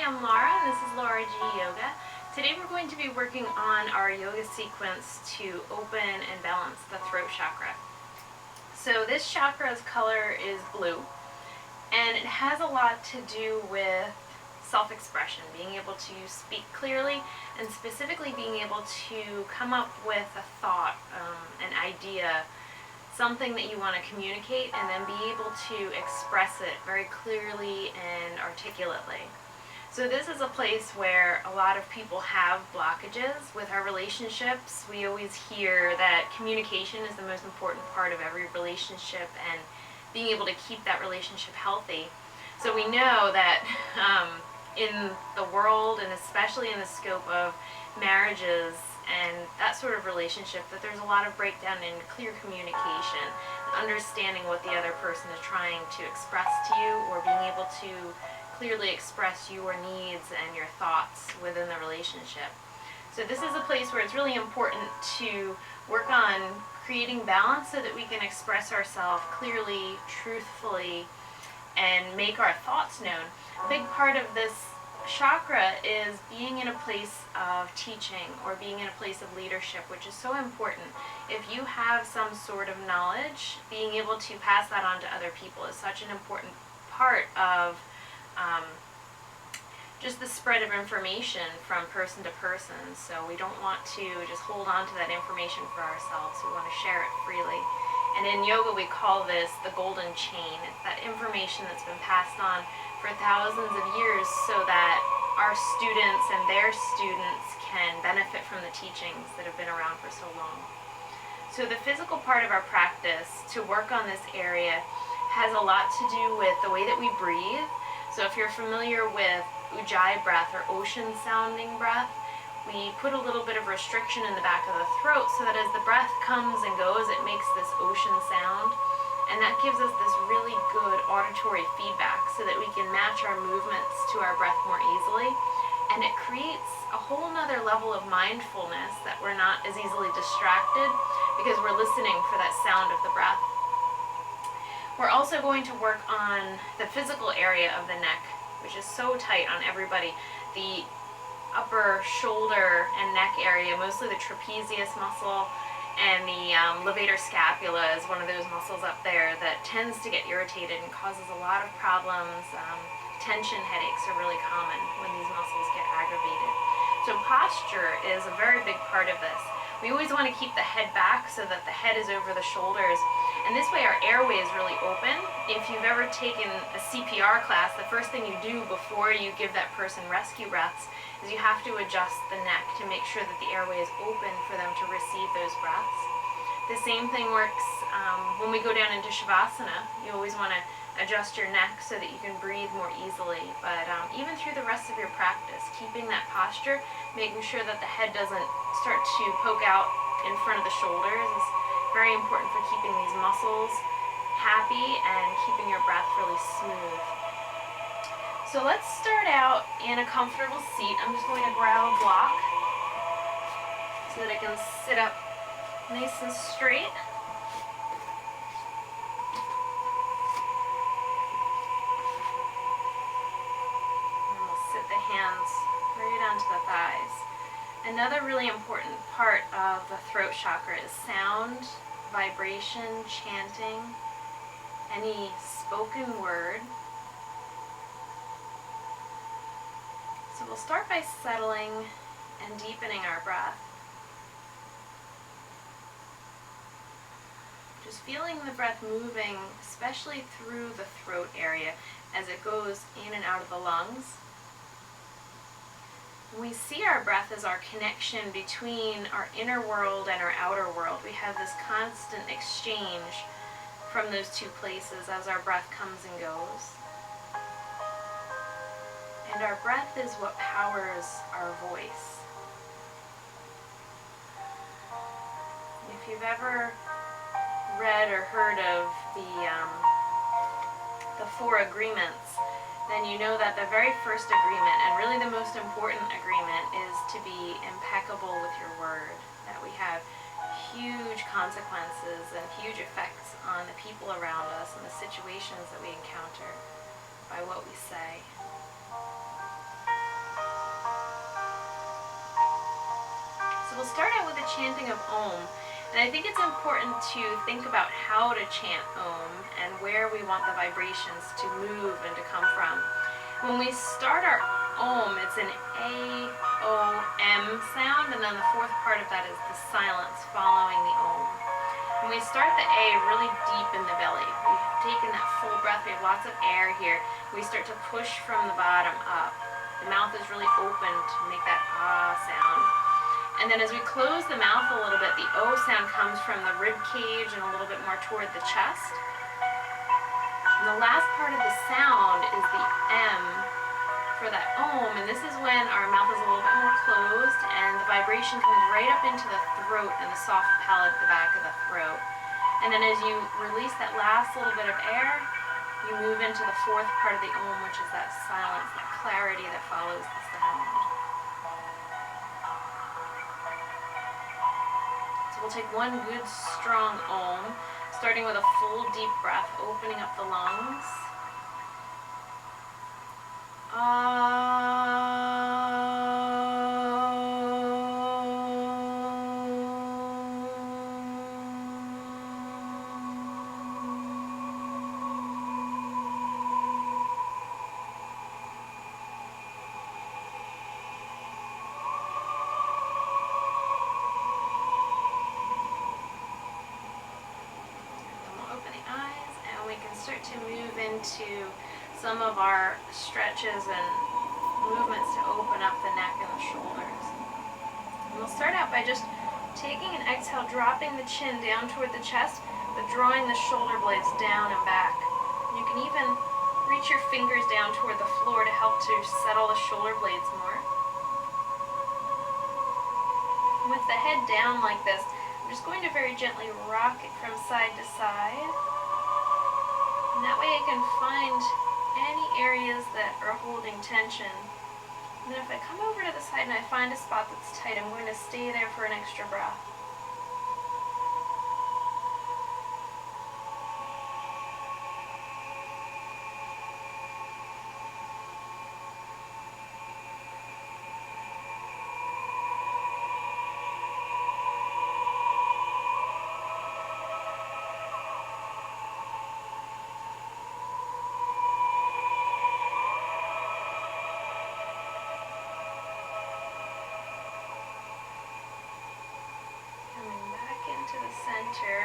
I'm Laura and this is LauraGYOGA. Today we're going to be working on our yoga sequence to open and balance the throat chakra. So this chakra's color is blue, and it has a lot to do with self-expression, being able to speak clearly, and specifically being able to come up with a thought, an idea, something that you want to communicate, and then be able to express it very clearly and articulately. So this is a place where a lot of people have blockages with our relationships. We always hear that communication is the most important part of every relationship and being able to keep that relationship healthy. So we know that in the world, and especially in the scope of marriages and that sort of relationship, that there's a lot of breakdown in clear communication, understanding what the other person is trying to express to you, or being able to clearly express your needs and your thoughts within the relationship. So this is a place where it's really important to work on creating balance so that we can express ourselves clearly, truthfully, and make our thoughts known. A big part of this chakra is being in a place of teaching or being in a place of leadership, which is so important. If you have some sort of knowledge, being able to pass that on to other people is such an important part of just the spread of information from person to person. So we don't want to just hold on to that information for ourselves. We want to share it freely. And in yoga we call this the golden chain. It's that information that's been passed on for thousands of years so that our students and their students can benefit from the teachings that have been around for so long. So the physical part of our practice to work on this area has a lot to do with the way that we breathe. So if you're familiar with Ujjayi breath or ocean sounding breath, we put a little bit of restriction in the back of the throat so that as the breath comes and goes, it makes this ocean sound. And that gives us this really good auditory feedback so that we can match our movements to our breath more easily. And it creates a whole nother level of mindfulness that we're not as easily distracted because we're listening for that sound of the breath. We're also going to work on the physical area of the neck, which is so tight on everybody. The upper shoulder and neck area, mostly the trapezius muscle, and the levator scapula is one of those muscles up there that tends to get irritated and causes a lot of problems. Tension headaches are really common when these muscles get aggravated. So posture is a very big part of this. We always want to keep the head back so that the head is over the shoulders. And this way our airway is really open. If you've ever taken a CPR class, the first thing you do before you give that person rescue breaths is you have to adjust the neck to make sure that the airway is open for them to receive those breaths. The same thing works when we go down into Shavasana. You always want to adjust your neck so that you can breathe more easily. But even through the rest of your practice, keeping that posture, making sure that the head doesn't start to poke out in front of the shoulders is very important for keeping these muscles happy and keeping your breath really smooth. So let's start out in a comfortable seat. I'm just going to grab a block so that I can sit up nice and straight. And we'll sit the hands right onto the thighs. Another really important part of the throat chakra is sound, vibration, chanting, any spoken word. So we'll start by settling and deepening our breath. Just feeling the breath moving, especially through the throat area as it goes in and out of the lungs. We see our breath as our connection between our inner world and our outer world. We have this constant exchange from those two places as our breath comes and goes. And our breath is what powers our voice. If you've ever read or heard of the 4 agreements, then you know that the very first agreement, and really the most important agreement, is to be impeccable with your word. That we have huge consequences and huge effects on the people around us and the situations that we encounter by what we say. So we'll start out with a chanting of Om. And I think it's important to think about how to chant Om and where we want the vibrations to move and to come from. When we start our Om, it's an A-O-M sound, and then the fourth part of that is the silence following the Om. When we start the A really deep in the belly, we've taken that full breath, we have lots of air here, we start to push from the bottom up. The mouth is really open to make that ah sound. And then as we close the mouth a little bit, the O sound comes from the rib cage and a little bit more toward the chest. And the last part of the sound is the M for that Om, and this is when our mouth is a little bit more closed and the vibration comes right up into the throat and the soft palate at the back of the throat. And then as you release that last little bit of air, you move into the fourth part of the Om, which is that silence, that clarity that follows the sound. We'll take one good strong Om, starting with a full deep breath, opening up the lungs. Start to move into some of our stretches and movements to open up the neck and the shoulders. And we'll start out by just taking an exhale, dropping the chin down toward the chest, but drawing the shoulder blades down and back. You can even reach your fingers down toward the floor to help to settle the shoulder blades more. And with the head down like this, I'm just going to very gently rock it from side to side. And that way I can find any areas that are holding tension. And then if I come over to the side and I find a spot that's tight, I'm going to stay there for an extra breath. To the center,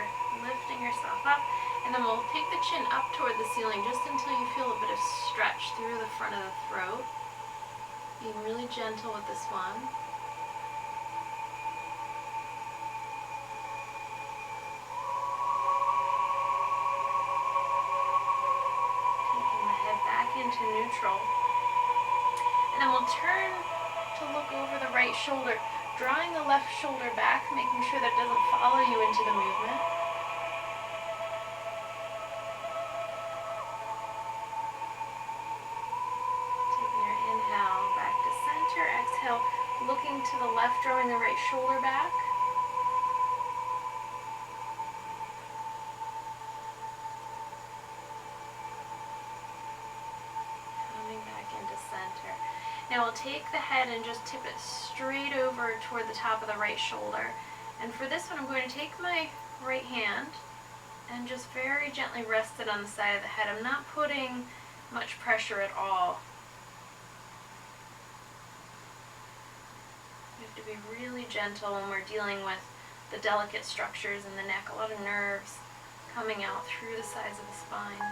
lifting yourself up, and then we'll take the chin up toward the ceiling just until you feel a bit of stretch through the front of the throat. Being really gentle with this one. Taking the head back into neutral. And then we'll turn to look over the right shoulder, drawing the left shoulder back, making sure that it doesn't follow you into the movement. Taking your inhale back to center, exhale, looking to the left, drawing the right shoulder back. Coming back into center. Now we'll take the head and just tip it straight over toward the top of the right shoulder. And for this one, I'm going to take my right hand and just very gently rest it on the side of the head. I'm not putting much pressure at all. We have to be really gentle when we're dealing with the delicate structures in the neck, a lot of nerves coming out through the sides of the spine.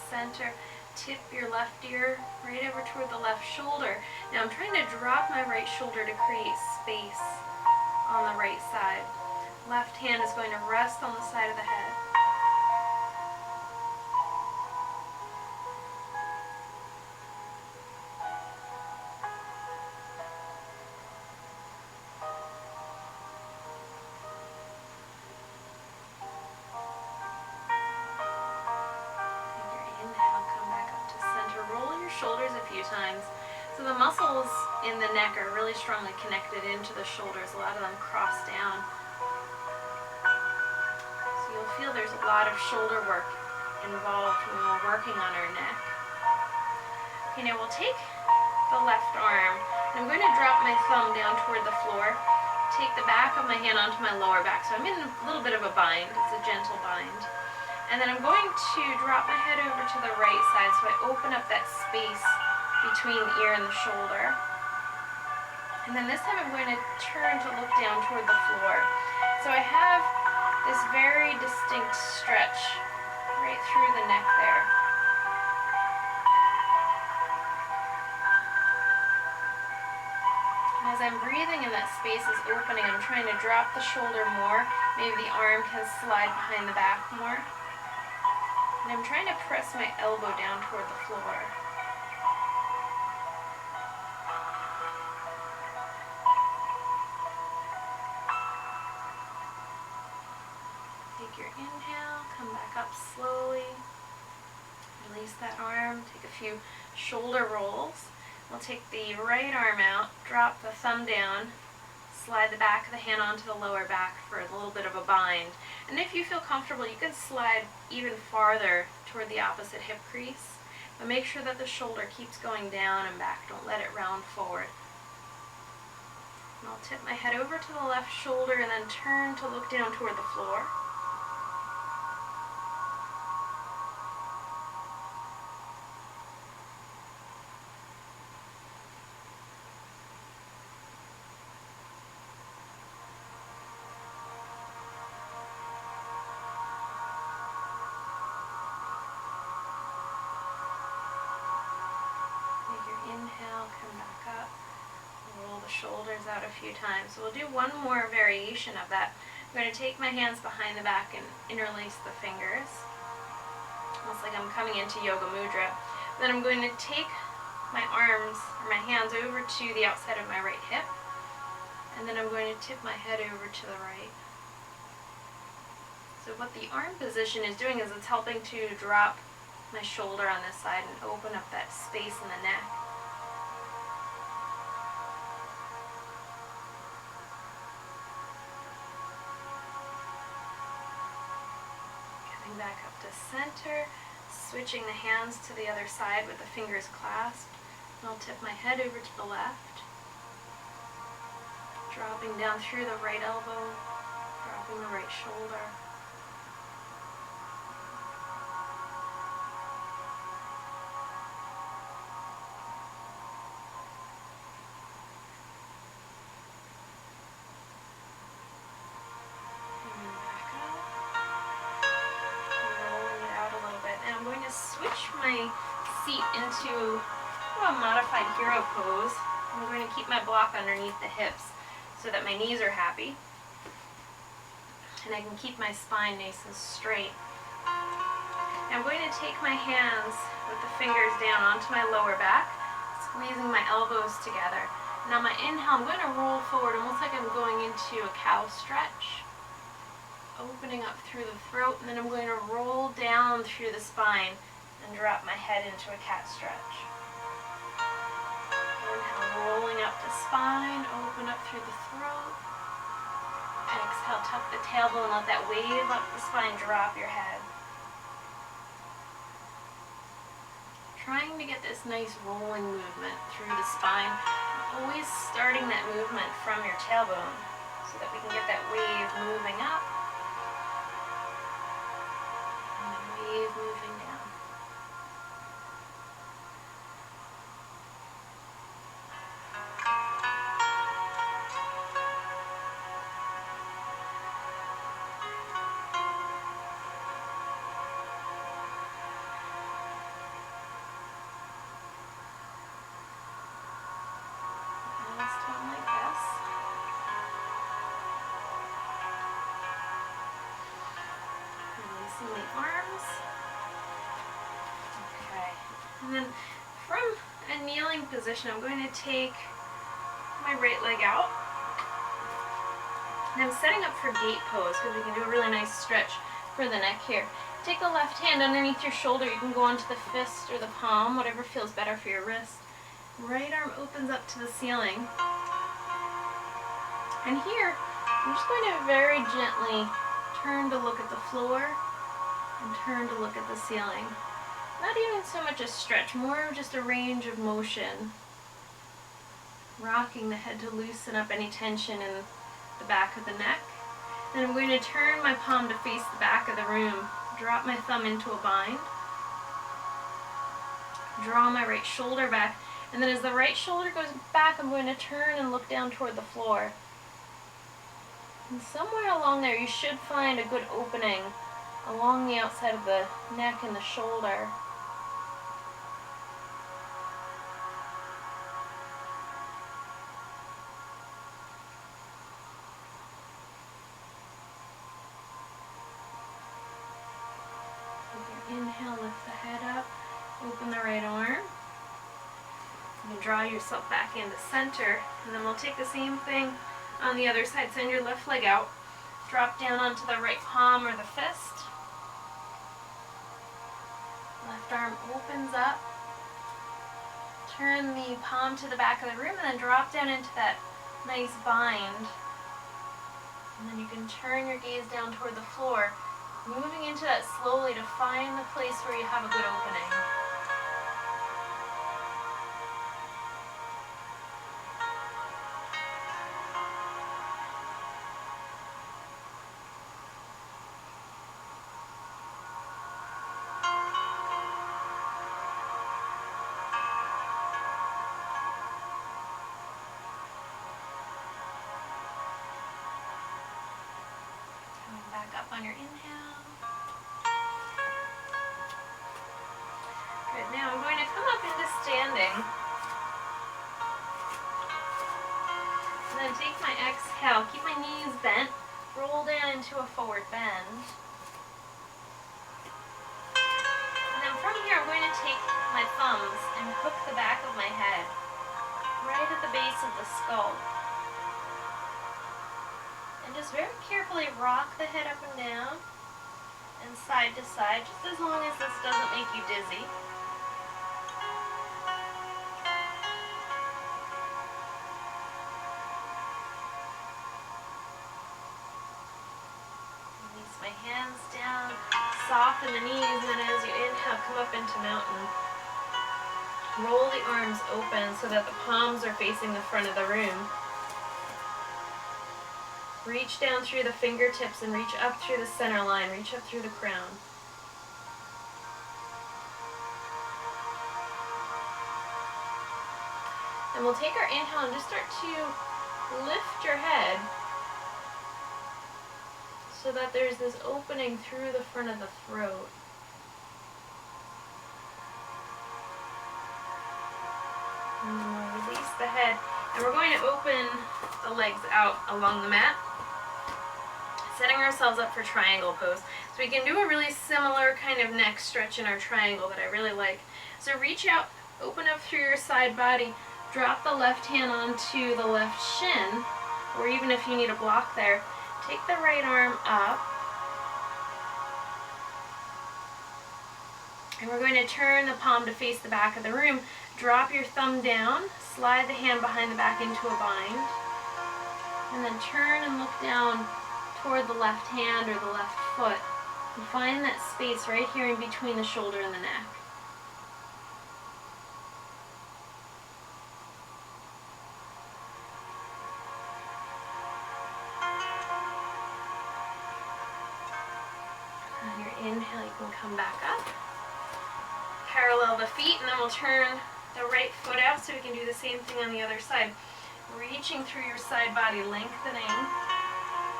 Center, tip your left ear right over toward the left shoulder. Now I'm trying to drop my right shoulder to create space on the right side. Left hand is going to rest on the side of the head. Shoulders a few times. So the muscles in the neck are really strongly connected into the shoulders. A lot of them cross down. So you'll feel there's a lot of shoulder work involved when we're working on our neck. Okay, now we'll take the left arm, and I'm going to drop my thumb down toward the floor, take the back of my hand onto my lower back. So I'm in a little bit of a bind. It's a gentle bind. And then I'm going to drop my head over to the right side so I open up that space between the ear and the shoulder. And then this time I'm going to turn to look down toward the floor. So I have this very distinct stretch right through the neck there. And as I'm breathing and that space is opening, I'm trying to drop the shoulder more. Maybe the arm can slide behind the back more. And I'm trying to press my elbow down toward the floor. Take your inhale, come back up slowly. Release that arm, take a few shoulder rolls. We'll take the right arm out, drop the thumb down, slide the back of the hand onto the lower back for a little bit of a bind. And if you feel comfortable, you can slide even farther toward the opposite hip crease. But make sure that the shoulder keeps going down and back. Don't let it round forward. And I'll tip my head over to the left shoulder and then turn to look down toward the floor. Inhale, come back up, roll the shoulders out a few times. So we'll do one more variation of that. I'm going to take my hands behind the back and interlace the fingers, almost like I'm coming into Yoga Mudra. Then I'm going to take my arms, or my hands, over to the outside of my right hip, and then I'm going to tip my head over to the right. So what the arm position is doing is it's helping to drop my shoulder on this side and open up that space in the neck. Back up to center, switching the hands to the other side with the fingers clasped. And I'll tip my head over to the left, dropping down through the right elbow, dropping the right shoulder. Switch my seat into a modified hero pose. I'm going to keep my block underneath the hips so that my knees are happy. And I can keep my spine nice and straight. I'm going to take my hands with the fingers down onto my lower back, squeezing my elbows together. Now my inhale, I'm going to roll forward almost like I'm going into a cow stretch, opening up through the throat, and then I'm going to roll down through the spine and drop my head into a cat stretch. Inhale, rolling up the spine, open up through the throat. Exhale, tuck the tailbone, let that wave up the spine, drop your head. Trying to get this nice rolling movement through the spine, always starting that movement from your tailbone so that we can get that wave moving up. Wave moving down. Last one like this. Releasing the arms. Okay. And then from a kneeling position, I'm going to take my right leg out. And I'm setting up for gate pose because we can do a really nice stretch for the neck here. Take the left hand underneath your shoulder. You can go onto the fist or the palm, whatever feels better for your wrist. Right arm opens up to the ceiling. And here, I'm just going to very gently Turn to look at the floor and turn to look at the ceiling. Not even so much a stretch, more of just a range of motion. Rocking the head to loosen up any tension in the back of the neck. Then I'm going to turn my palm to face the back of the room. Drop my thumb into a bind. Draw my right shoulder back. And then as the right shoulder goes back, I'm going to turn and look down toward the floor. And somewhere along there you should find a good opening along the outside of the neck and the shoulder. With your inhale, lift the head up, open the right arm. And draw yourself back into center, and then we'll take the same thing on the other side. Send your left leg out, drop down onto the right palm or the fist. Left arm opens up. Turn the palm to the back of the room and then drop down into that nice bind. And then you can turn your gaze down toward the floor, moving into that slowly to find the place where you have a good opening. Back up on your inhale. Good. Now I'm going to come up into standing. And then take my exhale. Keep my knees bent. Roll down into a forward bend. And then from here I'm going to take my thumbs and hook the back of my head right at the base of the skull. And just very carefully rock the head up and down and side to side, just as long as this doesn't make you dizzy. Release my hands down, soften the knees, and then as you inhale, come up into mountain. Roll the arms open so that the palms are facing the front of the room. Reach down through the fingertips and reach up through the center line. Reach up through the crown. And we'll take our inhale and just start to lift your head so that there's this opening through the front of the throat. And then we'll release the head. And we're going to open the legs out along the mat, setting ourselves up for triangle pose. So we can do a really similar kind of neck stretch in our triangle that I really like. So reach out, open up through your side body, drop the left hand onto the left shin, or even if you need a block there, take the right arm up. And we're going to turn the palm to face the back of the room. Drop your thumb down, slide the hand behind the back into a bind, and then turn and look down toward the left hand or the left foot. And find that space right here in between the shoulder and the neck. On your inhale, you can come back up. Parallel the feet, and then we'll turn the right foot out so we can do the same thing on the other side. Reaching through your side body, lengthening.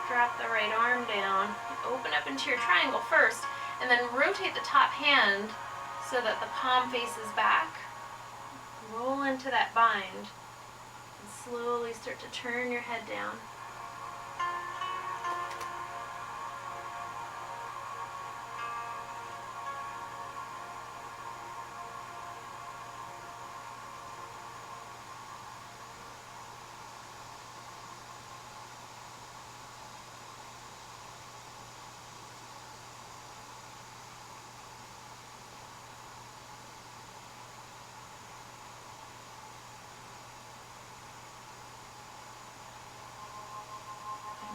Drop the right arm down. Open up into your triangle first, and then rotate the top hand so that the palm faces back. Roll into that bind, and slowly start to turn your head down.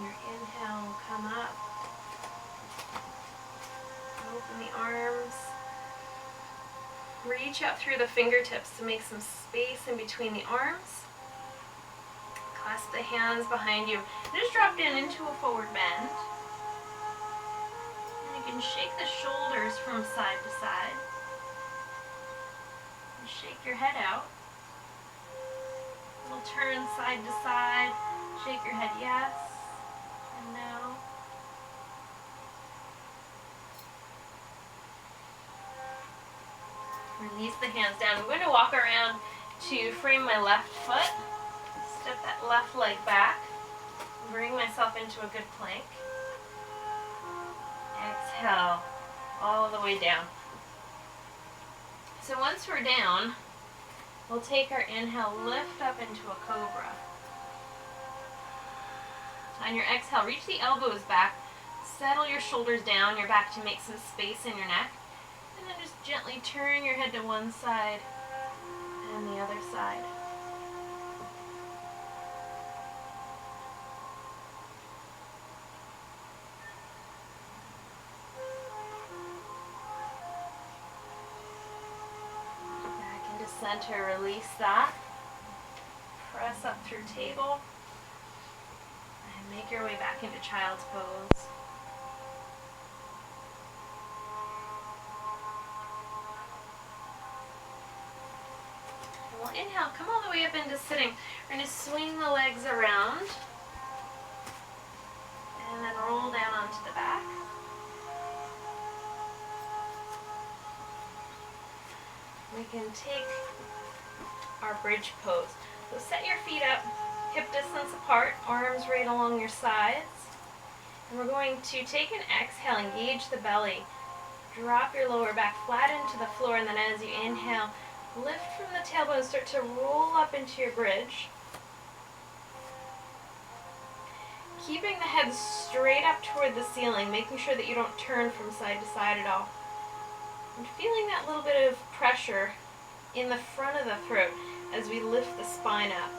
Your inhale will come up. Open the arms. Reach out through the fingertips to make some space in between the arms. Clasp the hands behind you. And just drop down into a forward bend. And you can shake the shoulders from side to side. And shake your head out. We'll turn side to side. Shake your head yes and no. Release the hands down. I'm going to walk around to frame my left foot. Step that left leg back. Bring myself into a good plank. Exhale all the way down. So once we're down, we'll take our inhale, lift up into a cobra. On your exhale, reach the elbows back. Settle your shoulders down, your back to make some space in your neck. And then just gently turn your head to one side and the other side. Back into center, release that. Press up through table. And make your way back into child's pose. We'll inhale, come all the way up into sitting. We're going to swing the legs around and then roll down onto the back. We can take our bridge pose. So set your feet up, hip distance apart, arms right along your sides. And we're going to take an exhale, engage the belly. Drop your lower back flat into the floor, and then as you inhale, lift from the tailbone, start to roll up into your bridge. Keeping the head straight up toward the ceiling, making sure that you don't turn from side to side at all. And feeling that little bit of pressure in the front of the throat as we lift the spine up.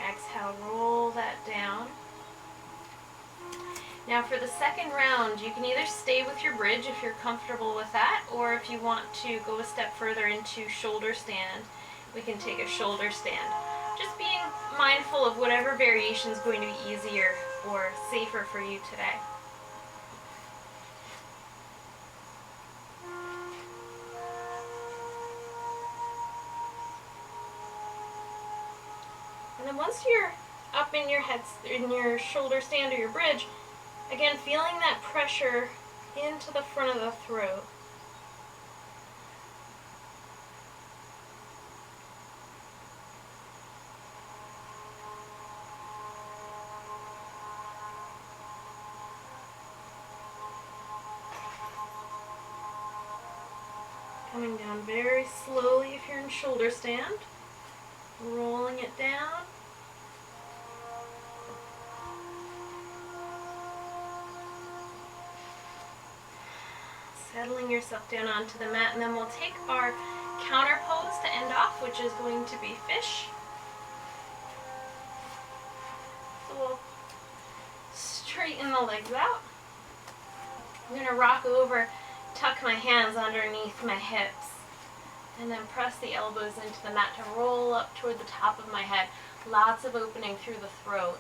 Exhale, roll that down. Now for the second round, you can either stay with your bridge if you're comfortable with that, or if you want to go a step further into shoulder stand, we can take a shoulder stand. Just being mindful of whatever variation is going to be easier or safer for you today. And then once you're up in your shoulder stand or your bridge, again feeling that pressure into the front of the throat. Coming down very slowly if you're in shoulder stand. Rolling it down. Settling yourself down onto the mat, and then we'll take our counter pose to end off, which is going to be fish. So we'll straighten the legs out. I'm going to rock over, tuck my hands underneath my hips, and then press the elbows into the mat to roll up toward the top of my head. Lots of opening through the throat.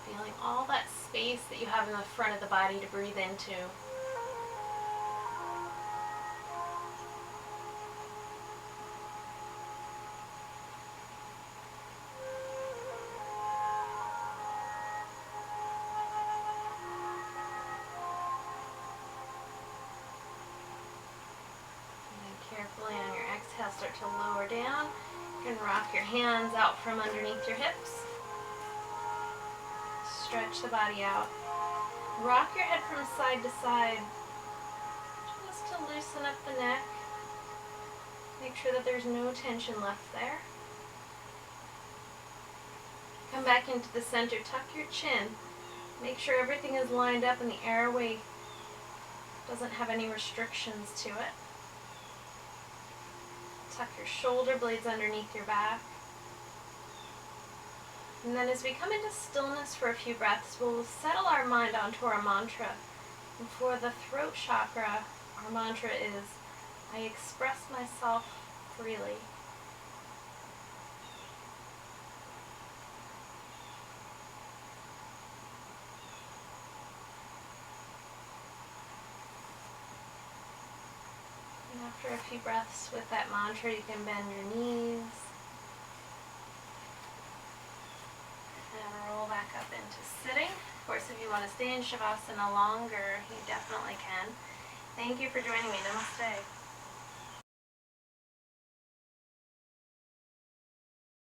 Feeling all that space that you have in the front of the body to breathe into. Carefully on your exhale, start to lower down. You can rock your hands out from underneath your hips. Stretch the body out. Rock your head from side to side, just to loosen up the neck. Make sure that there's no tension left there. Come back into the center, tuck your chin. Make sure everything is lined up and the airway doesn't have any restrictions to it. Tuck your shoulder blades underneath your back. And then as we come into stillness for a few breaths, we'll settle our mind onto our mantra. And for the throat chakra, our mantra is, I express myself freely. And after a few breaths with that mantra, you can bend your knees. And roll back up into sitting. Of course, if you want to stay in Shavasana longer, you definitely can. Thank you for joining me. Namaste.